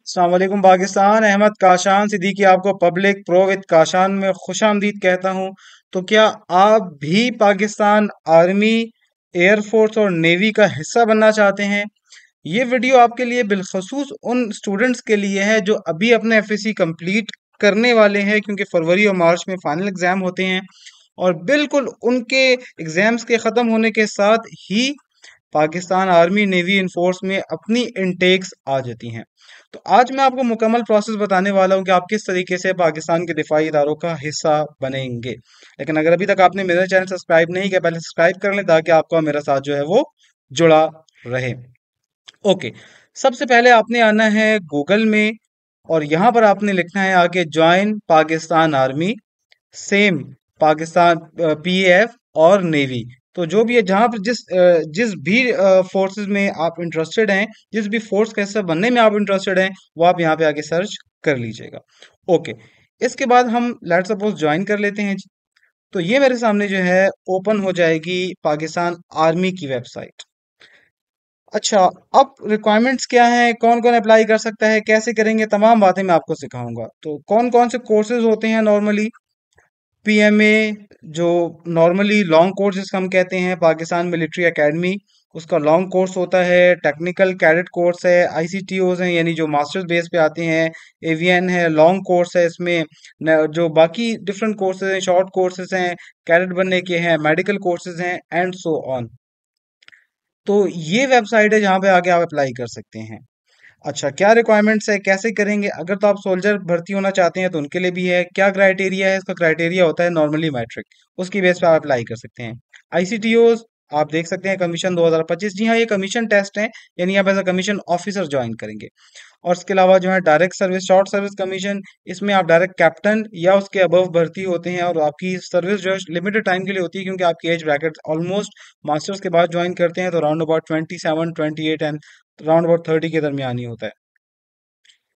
अस्सलाम वालेकुम पाकिस्तान। अहमद काशान सिद्दीकी आपको पब्लिक प्रो विद काशान में खुशामदीद कहता हूं। तो क्या आप भी पाकिस्तान आर्मी, एयरफोर्स और नेवी का हिस्सा बनना चाहते हैं? ये वीडियो आपके लिए बिलखसूस उन स्टूडेंट्स के लिए है जो अभी अपने एफएससी कंप्लीट करने वाले हैं, क्योंकि फरवरी और मार्च में फाइनल एग्जाम होते हैं और बिल्कुल उनके एग्जाम्स के ख़त्म होने के साथ ही पाकिस्तान आर्मी, नेवी, एनफोर्स में अपनी इनटेक्स आ जाती हैं। तो आज मैं आपको मुकम्मल प्रोसेस बताने वाला हूँ कि आप किस तरीके से पाकिस्तान के दिफाई इदारों का हिस्सा बनेंगे। लेकिन अगर अभी तक आपने मेरा चैनल सब्सक्राइब नहीं किया, पहले सब्सक्राइब कर लें ताकि आपका मेरा साथ जो है वो जुड़ा रहे। ओके, सबसे पहले आपने आना है गूगल में और यहाँ पर आपने लिखना है आके join Pakistan army, same Pakistan PAF और नेवी। तो जो भी है, जहां पर जिस भी फोर्सेस में आप इंटरेस्टेड हैं, जिस भी फोर्स का हिस्सा बनने में आप इंटरेस्टेड हैं, वो आप यहाँ पे आके सर्च कर लीजिएगा। ओके, इसके बाद हम लेट्स सपोज ज्वाइन कर लेते हैं जी। तो ये मेरे सामने जो है ओपन हो जाएगी पाकिस्तान आर्मी की वेबसाइट। अच्छा, अब रिक्वायरमेंट्स क्या हैं, कौन कौन अप्लाई कर सकता है, कैसे करेंगे, तमाम बातें मैं आपको सिखाऊंगा। तो कौन कौन से कोर्सेज होते हैं नॉर्मली? पीएमए, जो नॉर्मली लॉन्ग कोर्स जिसको हम कहते हैं, पाकिस्तान मिलिट्री एकेडमी, उसका लॉन्ग कोर्स होता है। टेक्निकल कैडेट कोर्स है, आईसीटीओज हैं यानी जो मास्टर्स बेस पे आते हैं, एवीएन है, लॉन्ग कोर्स है। इसमें जो बाकी डिफरेंट कोर्सेज हैं, शॉर्ट कोर्सेज हैं, कैडेट बनने के हैं, मेडिकल कोर्सेज हैं एंड सो ऑन। तो ये वेबसाइट है जहाँ पे आके आप अप्लाई कर सकते हैं। अच्छा, क्या रिक्वायरमेंट्स है, कैसे करेंगे? अगर तो आप सोल्जर भर्ती होना चाहते हैं तो उनके लिए भी है। क्या क्राइटेरिया है? इसका क्राइटेरिया होता है नॉर्मली मैट्रिक, उसकी बेस पे आप अप्लाई कर सकते हैं। आईसीटीओज आप देख सकते हैं, कमीशन 2025। जी हाँ, ये कमीशन टेस्ट है, यानी आप as a commission officer join करेंगे। और इसके अलावा जो है direct service, short service commission, इसमें आप डायरेक्ट कैप्टन या उसके अबव भर्ती होते हैं और आपकी सर्विस जो है लिमिटेड टाइम के लिए होती है, क्योंकि आपकी एज ब्रैकेट ऑलमोस्ट मास्टर्स के बाद ज्वाइन करते हैं तो round about 27, 28 and round about 30 के दरमियान ही होता है।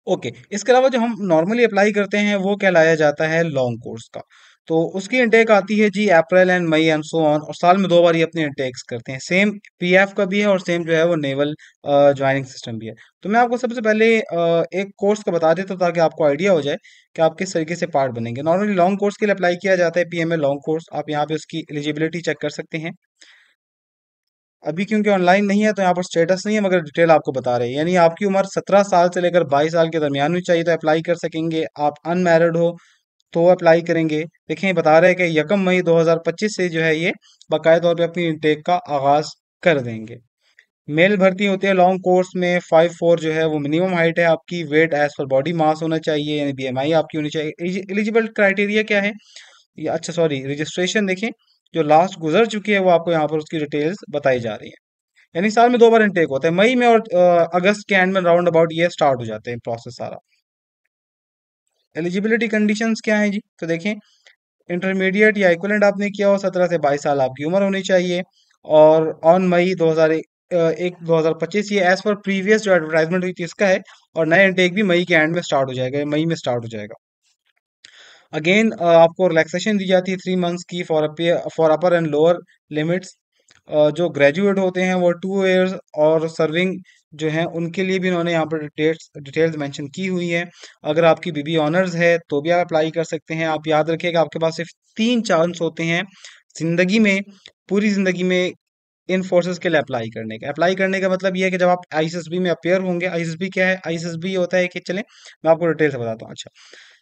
ओके, इसके अलावा जो हम नॉर्मली अप्लाई करते हैं वो कहलाया जाता है लॉन्ग कोर्स का। तो उसकी इनटेक आती है जी April and May and so on, और साल में 2 बार ये अपनी इनटेक्स करते हैं। सेम पीएफ का भी है और सेम जो है वो नेवल ज्वाइनिंग सिस्टम भी है। तो मैं आपको सबसे पहले एक कोर्स का बता देता हूँ ताकि आपको आइडिया हो जाए कि आप किस तरीके से पार्ट बनेंगे। नॉर्मली लॉन्ग कोर्स के लिए अप्लाई किया जाता है पीएमए लॉन्ग कोर्स। आप यहाँ पे उसकी एलिजिबिलिटी चेक कर सकते हैं। अभी क्योंकि ऑनलाइन नहीं है तो यहाँ पर स्टेटस नहीं है, मगर डिटेल आपको बता रहे हैं। यानी आपकी उम्र 17 साल से लेकर 22 साल के दरमियान में चाहिए तो अप्लाई कर सकेंगे। आप अनमैरिड हो तो अप्लाई करेंगे। देखें, बता रहे हैं कि 1 मई 2025 से जो है ये बाकायदा तौर पे अपनी इंटेक का आगाज कर देंगे। मेल भर्ती होती है लॉन्ग कोर्स में। 5'4" जो है वो मिनिमम हाइट है आपकी। Weight as per body mass होना चाहिए, यानी बीएमआई आपकी होनी चाहिए। एलिजिबल क्राइटेरिया क्या है? ये अच्छा सॉरी, रजिस्ट्रेशन देखें, जो लास्ट गुजर चुकी है वो आपको यहाँ पर उसकी डिटेल्स बताई जा रही है। यानी साल में 2 बार इनटेक होता है, मई में और अगस्त के एंड में राउंड अबाउट ये स्टार्ट हो जाते हैं प्रोसेस सारा। एलिजिबिलिटी कंडीशंस क्या है जी? तो देखें, इंटरमीडिएट या इक्विवेलेंट आपने किया हो, 17 से 22 साल आपकी उम्र होनी चाहिए। और ऑन मई 2025 ये एज पर प्रीवियस जो एडवर्टाइजमेंट हुई थी इसका है। और नया इनटेक भी मई के एंड में स्टार्ट हो जाएगा, मई में स्टार्ट हो जाएगा। अगेन आपको रिलैक्सेशन दी जाती है 3 मंथ्स की for upper and lower limits. जो ग्रेजुएट होते हैं वो 2 इयर्स, और सर्विंग जो है उनके लिए भी इन्होंने यहाँ पर डिटेल्स मेंशन की हुई है। अगर आपकी बीबी ऑनर्स है तो भी आप अप्लाई कर सकते हैं। आप याद रखिएगा, आपके पास सिर्फ 3 चांस होते हैं जिंदगी में, पूरी जिंदगी में, इन फोर्सेस के लिए अप्लाई करने का मतलब ये है कि जब आप आईएसएसबी में अपेयर होंगे। आईएसएसबी क्या है? आईएसएसबी होता है कि चलें मैं आपको डिटेल से बताता हूँ। अच्छा,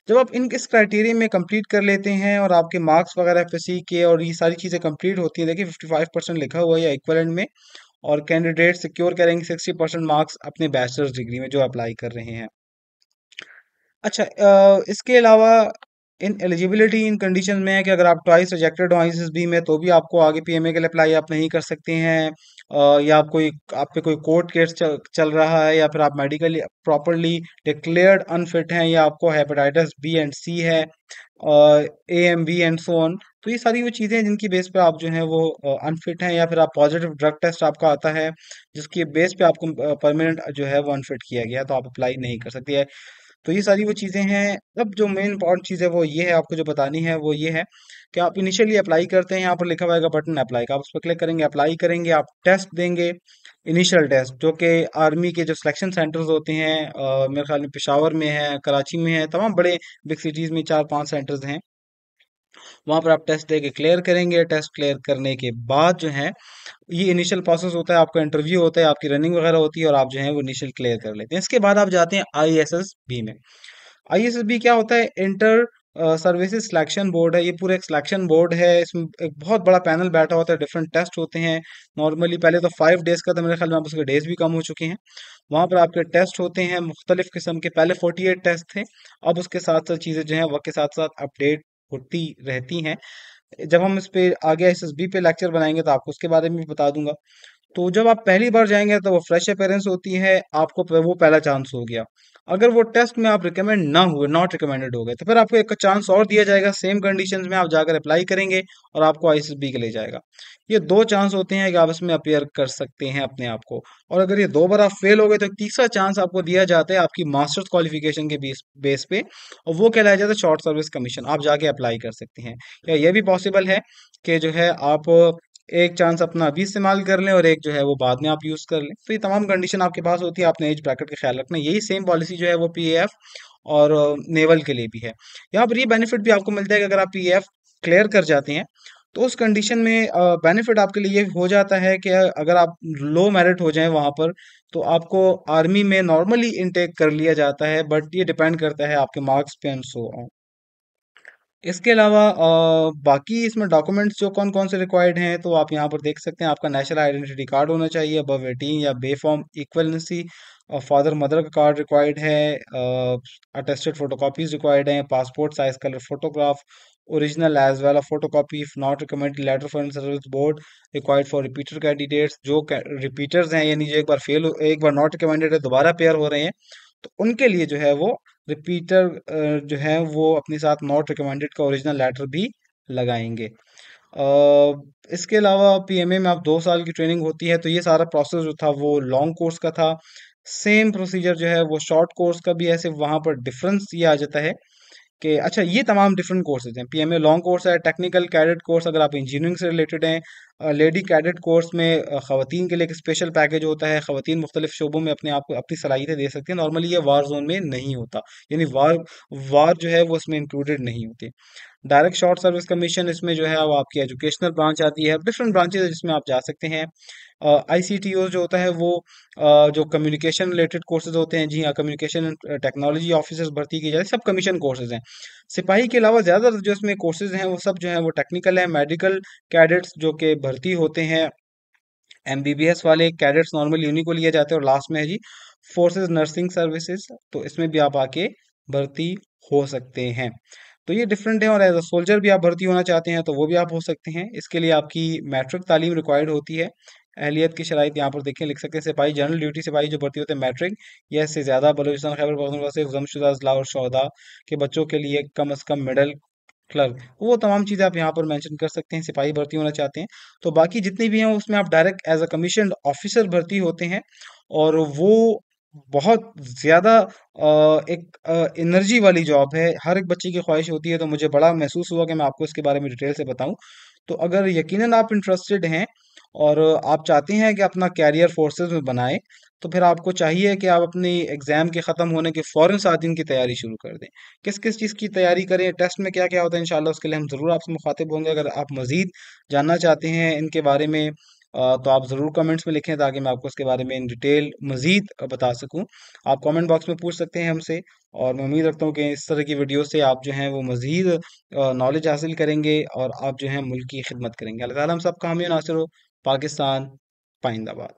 जब आप इन इस क्राइटेरिया में कंप्लीट कर लेते हैं और आपके मार्क्स वगैरह एफएससी के और ये सारी चीज़ें कंप्लीट होती हैं, देखिए 55% लिखा हुआ है या इक्वलेंट में। और कैंडिडेट सिक्योर करेंगे 60% मार्क्स अपने बैचलर्स डिग्री में जो अप्लाई कर रहे हैं। अच्छा, इसके अलावा इन एलिजिबिलिटी इन कंडीशन में है कि अगर आप ट्वाइस रिजेक्टेड हो आईसीएसबी में तो भी आपको आगे पीएमए के लिए अप्लाई आप नहीं कर सकते हैं। या आप पे कोई कोर्ट केस चल रहा है, या फिर आप मेडिकली प्रॉपरली डिक्लेयर्ड अनफिट हैं, या आपको हेपेटाइटिस बी एंड सी है, एएमबी एंड सो ऑन। तो ये सारी वो चीज़ें हैं जिनकी बेस पे आप जो है वो अनफिट हैं, या फिर आप पॉजिटिव ड्रग टेस्ट आपका आता है जिसकी बेस पे आपको परमानेंट जो है वो अनफिट किया गया, तो आप अप्लाई नहीं कर सकते। तो ये सारी वो चीज़ें हैं। अब जो मेन इंपॉर्टेंट चीज़ है वो ये है, आपको जो बतानी है वो ये है कि आप इनिशियली अप्लाई करते हैं, यहाँ पर लिखा हुआ है बटन अप्लाई का, आप उस पर क्लिक करेंगे, अप्लाई करेंगे, आप टेस्ट देंगे, इनिशियल टेस्ट जो कि आर्मी के जो सिलेक्शन सेंटर्स होते हैं, मेरे ख्याल में पेशावर में है, कराची में है, तमाम बड़े बिग सिटीज़ में 4-5 सेंटर्स हैं, वहाँ पर आप टेस्ट दे के क्लियर करेंगे। टेस्ट क्लियर करने के बाद जो है ये इनिशियल प्रोसेस होता है, आपका इंटरव्यू होता है, आपकी रनिंग वगैरह होती है और आप जो है वो इनिशियल क्लियर कर लेते हैं। इसके बाद आप जाते हैं आईएसएसबी में। आईएसएसबी क्या होता है? इंटर सर्विसेज सिलेक्शन बोर्ड है। ये पूरा एक सिलेक्शन बोर्ड है, इसमें एक बहुत बड़ा पैनल बैठा होता है, डिफरेंट टेस्ट होते हैं। नॉर्मली पहले तो 5 डेज का था, मेरे ख्याल में अब उसके डेज भी कम हो चुके हैं। वहाँ पर आपके टेस्ट होते हैं मुख्तलिफ किस्म के, पहले 48 टेस्ट थे, अब उसके साथ साथ चीज़ें जो हैं वक्त के साथ साथ अपडेट होती रहती हैं। जब हम इस पे आगे एसएसबी पे लेक्चर बनाएंगे तो आपको उसके बारे में भी बता दूंगा। तो जब आप पहली बार जाएंगे तो वो फ्रेश अपीयरेंस होती है, आपको वो पहला चांस हो गया। अगर वो टेस्ट में आप रिकमेंड ना हुए, नॉट रिकमेंडेड हो गए, तो फिर आपको एक चांस और दिया जाएगा, सेम कंडीशंस में आप जाकर अप्लाई करेंगे और आपको आईएसएसबी के ले जाएगा। ये दो चांस होते हैं कि आप इसमें अपियर कर सकते हैं अपने आप को। और अगर ये दो बार आप फेल हो गए तो एक तीसरा चांस आपको दिया जाता है आपकी मास्टर्स क्वालिफिकेशन के बेस पे, और वो कहलाया जाता है शॉर्ट सर्विस कमीशन। आप जाके अप्लाई कर सकते हैं। या ये भी पॉसिबल है कि जो है आप एक चांस अपना अभी इस्तेमाल कर लें और एक जो है वो बाद में आप यूज़ कर लें। तो ये तमाम कंडीशन आपके पास होती है, आपने एज ब्रैकेट का ख्याल रखना है। यही सेम पॉलिसी जो है वो पीएएफ और नेवल के लिए भी है। यहाँ पर ये बेनिफिट भी आपको मिलता है कि अगर आप पीएएफ क्लियर कर जाते हैं तो उस कंडीशन में बेनिफिट आपके लिए ये हो जाता है कि अगर आप लो मेरिट हो जाएं वहाँ पर, तो आपको आर्मी में नॉर्मली इनटेक कर लिया जाता है, बट ये डिपेंड करता है आपके मार्क्स पे एंड सो ऑन। इसके अलावा बाकी इसमें डॉक्यूमेंट्स जो कौन कौन से रिक्वायर्ड हैं तो आप यहाँ पर देख सकते हैं। आपका नेशनल आइडेंटिटी कार्ड होना चाहिए अबव 18 या B form equivalency, father mother का कार्ड रिक्वायर्ड है, अटेस्टेड फोटोकॉपीज रिक्वायर्ड हैं, passport size colour photograph original as well a photocopy if not recommended letter from service board required for repeater candidates. जो repeaters हैं यानी जो एक बार fail, एक बार not recommended है, दोबारा पेयर हो रहे हैं, तो उनके लिए जो है वो रिपीटर जो है वो अपने साथ नॉट रिकमेंडेड का ओरिजिनल लेटर भी लगाएंगे। इसके अलावा पीएमए में आप 2 साल की ट्रेनिंग होती है। तो ये सारा प्रोसेस जो था वो लॉन्ग कोर्स का था। सेम प्रोसीजर जो है वो शॉर्ट कोर्स का भी है, सिर्फ वहाँ पर डिफरेंस ये आ जाता है कि अच्छा ये तमाम डिफरेंट कोर्सेज हैं। पीएमए लॉन्ग कोर्स है, टेक्निकल कैडेट कोर्स अगर आप इंजीनियरिंग से रिलेटेड हैं, लेडी कैडेट कोर्स में खवातीन के लिए एक स्पेशल पैकेज होता है, खवातीन मुख्तलिफ शोबों में अपने आप को अपनी सलाहियतें दे सकती हैं। नॉर्मली ये वार जोन में नहीं होता, यानी वार वार जो है वो इसमें इंक्लूडेड नहीं होती। डायरेक्ट शॉर्ट सर्विस कमीशन इसमें जो है वो आपकी एजुकेशनल ब्रांच आती है, डिफरेंट ब्रांचेज है जिसमें आप जा सकते हैं। आईसीटीओ जो होता है वो जो कम्युनिकेशन रिलेटेड कोर्सेज होते हैं, जी हाँ, कम्युनिकेशन टेक्नोलॉजी ऑफिसर्स भर्ती की जाती है, सब कमीशन कोर्सेज हैं। सिपाही के अलावा ज़्यादातर जो इसमें कोर्सेज हैं वो सब जो हैं वो टेक्निकल है। मेडिकल कैडेट्स जो कि भर्ती होते हैं, एमबीबीएस वाले कैडेट्स नॉर्मली उन्हीं को लिए जाते हैं। और लास्ट में है जी फोर्सेस नर्सिंग सर्विसेज, तो इसमें भी आप आके भर्ती हो सकते हैं। तो ये डिफरेंट है। और एज अ सोल्जर भी आप भर्ती होना चाहते हैं तो वो भी आप हो सकते हैं। इसके लिए आपकी मैट्रिक तालीम रिक्वायर्ड होती है। अहलियत की शराइत यहाँ पर देखें, लिख सकते हैं सिपाही जनरल ड्यूटी सिपाही जो भर्ती होते हैं मैट्रिक या इससे ज़्यादा, बलूचिस्तान खैबर पख्तूनख्वा से गुज़मशुदा अजला और शहदा के बच्चों के लिए कम अज़ कम मिडल क्लर्क, वो तमाम चीज़ें आप यहाँ पर मेंशन कर सकते हैं। सिपाही भर्ती होना चाहते हैं तो बाकी जितनी भी हैं उसमें आप direct as a commission officer भर्ती होते हैं। और वो बहुत ज़्यादा एक एनर्जी वाली जॉब है। हर एक बच्चे की ख्वाहिश होती है, तो मुझे बड़ा महसूस हुआ कि मैं आपको इसके बारे में डिटेल से बताऊं। तो अगर यकीनन आप इंटरेस्टेड हैं और आप चाहते हैं कि अपना कैरियर फोर्सेस में बनाएं, तो फिर आपको चाहिए कि आप अपनी एग्ज़ाम के ख़त्म होने के फ़ौरन 7 दिन की तैयारी शुरू कर दें। किस किस चीज़ की तैयारी करें, टेस्ट में क्या क्या होता है, इंशाल्लाह उसके लिए हम ज़रूर आपसे मुखातिब होंगे। अगर आप मज़ीद जानना चाहते हैं इनके बारे में, तो आप ज़रूर कमेंट्स में लिखें ताकि मैं आपको इसके बारे में इन डिटेल मज़ीद बता सकूं। आप कमेंट बॉक्स में पूछ सकते हैं हमसे। और मैं उम्मीद रखता हूँ कि इस तरह की वीडियो से आप जो हैं वो मज़ीद नॉलेज हासिल करेंगे और आप जो हैं मुल्क की खिदमत करेंगे। अल्लाह ताला हम सब कामयाब नासिर हो। पाकिस्तान पाइंदाबाद।